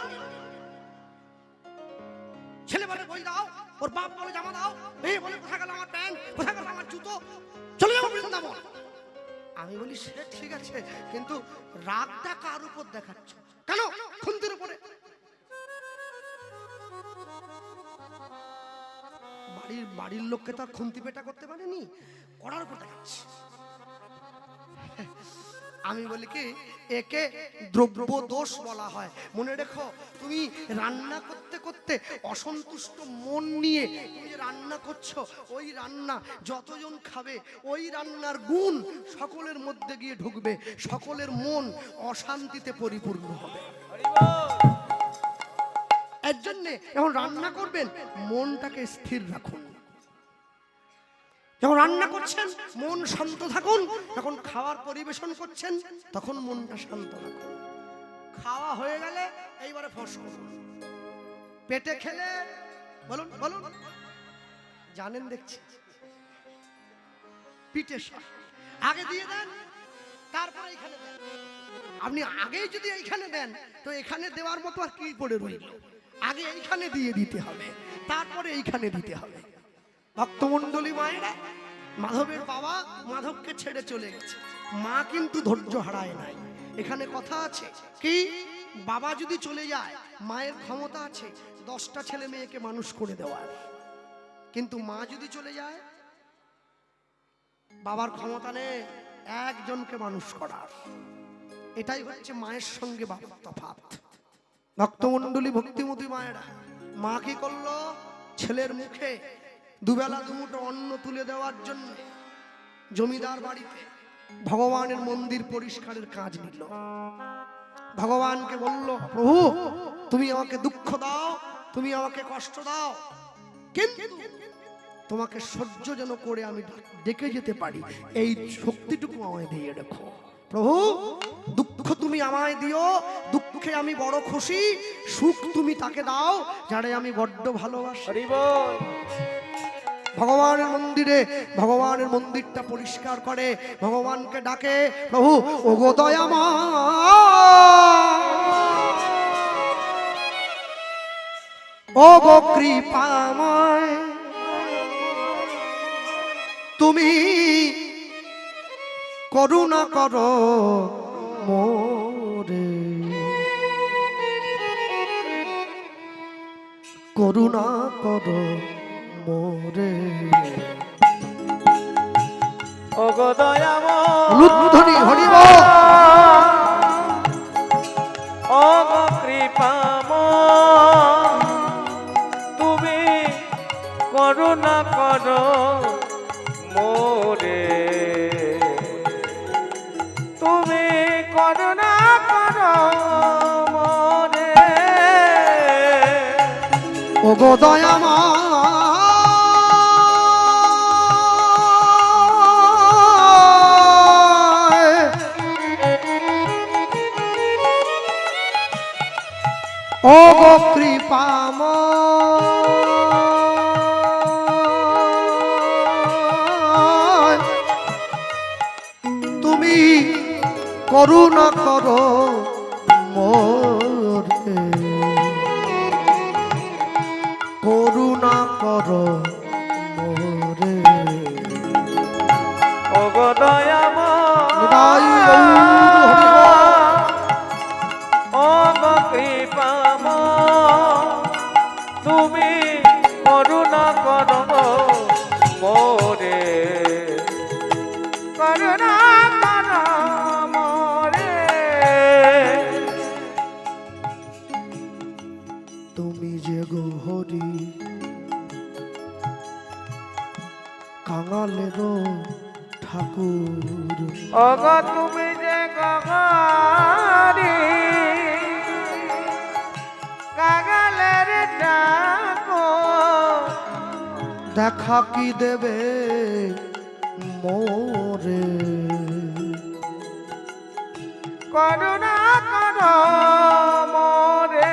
ছেলে বলে বই দাও, ওর বাপ বলে জামা দাও, মেয়ে বলে কোথায় গেল আমার প্যান্ট, কোথায় গেল আমার জুতো, চলে যাবো বৃন্দাবন। আমি বলি সে ঠিক আছে, কিন্তু রাগটা কার উপর দেখাচ্ছ? কেন খুন্তির উপরে? বাড়ির লোককে তো আর খুন্তি পেটা করতে পারেনি, কড়ার উপর দেখাচ্ছে। আমি বলি কি একে দ্রব্য দোষ বলা হয়। মনে রেখো, তুমি রান্না করতে করতে অসন্তুষ্ট মন নিয়ে তুমি যে রান্না করছো, ওই রান্না যতজন খাবে ওই রান্নার গুণ সকলের মধ্যে গিয়ে ঢুকবে, সকলের মন অশান্তিতে পরিপূর্ণ হবে। এর জন্যে যখন রান্না করবেন মনটাকে স্থির রাখুন। যখন রান্না করছেন মন শান্ত থাকুন, যখন খাওয়ার পরিবেশন করছেন তখন মনটা শান্ত রাখুন। খাওয়া হয়ে গেলে এইবারে ফস করুন। পেটে খেলে বলুন বলুন, জানেন দেখছি পিঠে আগে দিয়ে দেন, তারপরে এইখানে দেন। আপনি আগেই যদি এইখানে দেন তো এখানে দেওয়ার মতো আর কি পড়ে রইল? আগে এইখানে দিয়ে দিতে হবে, তারপরে এইখানে দিতে হবে। ভক্তমণ্ডলী মায়েরা, মাধবের বাবা মাধবকে ছেড়ে চলে গেছে, মা কিন্তু ধৈর্য হারায় নাই। এখানে কথা আছে কি, বাবা যদি চলে যায় মায়ের ক্ষমতা আছে 10টা ছেলে মেয়েকে মানুষ করে দেওয়ার, কিন্তু মা যদি চলে যায় বাবার ক্ষমতা নেই একজনকে মানুষ করার। এটাই হচ্ছে মায়ের সঙ্গে বাবার তফাৎ। ভক্তমণ্ডলী ভক্তিমতী মায়েরা, মা কি করলো? ছেলের মুখে দুবেলা দুমুঠো অন্ন তুলে দেওয়ার জন্য জমিদার বাড়িতে ভগবানের মন্দির পরিষ্কারের কাজ নিল। ভগবানকে বলল, প্রভু তুমি আমাকে দুঃখ দাও, তুমি আমাকে কষ্ট দাও, কিন্তু তোমাকে সহ্য যেন করে আমি ডেকে যেতে পারি, এই শক্তিটুকু আমায় দিয়ে রেখো। প্রভু দুঃখ তুমি আমায় দিও, দুঃখে আমি বড় খুশি, সুখ তুমি তাকে দাও যারে আমি বড্ড ভালোবাসি। ভগবানের মন্দিরে ভগবানের মন্দিরটা পরিষ্কার করে, ভগবানকে ডাকে, প্রভু ওগো দয়াময়, ওগো কৃপাময়, তুমি করুণা করো মোরে, করুণা করো মোরে। ওগো দয়াময়, লুদ্ধনি হরিব, ওগো কৃপাময়, তুমি করুণা করো মোরে, তুমি করুণা করো মোরে। ওগো দয়াময়, ওগো কৃপাময়, তুমি করুণা করো মোরে, করুণা করো মোরে। ওগো নিতাই গৌর হরি ওগো কৃপাময়, তুমি করুণা করো মোরে, করুণা করো মোরে। তুমি যে গহরি কাঙালেরও ঠাকুর, ওগো তুমি যে গগরি কাঙালের ঠাকুর, দেখা কি দেবে মোরে, করুণা করো মোরে।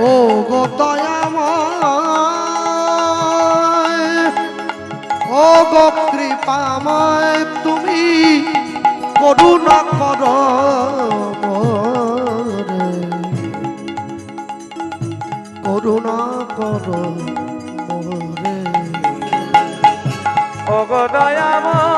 ও গো দয়াময়, ও গো কৃপাময় তুমি করুণা কর মোরে, করুণা কর মোরে। ওগো দয়াময়,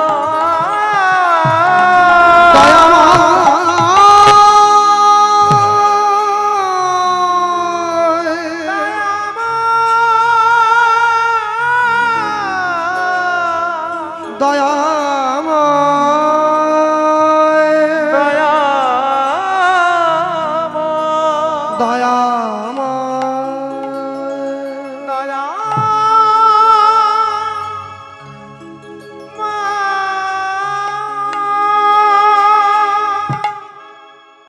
দয়া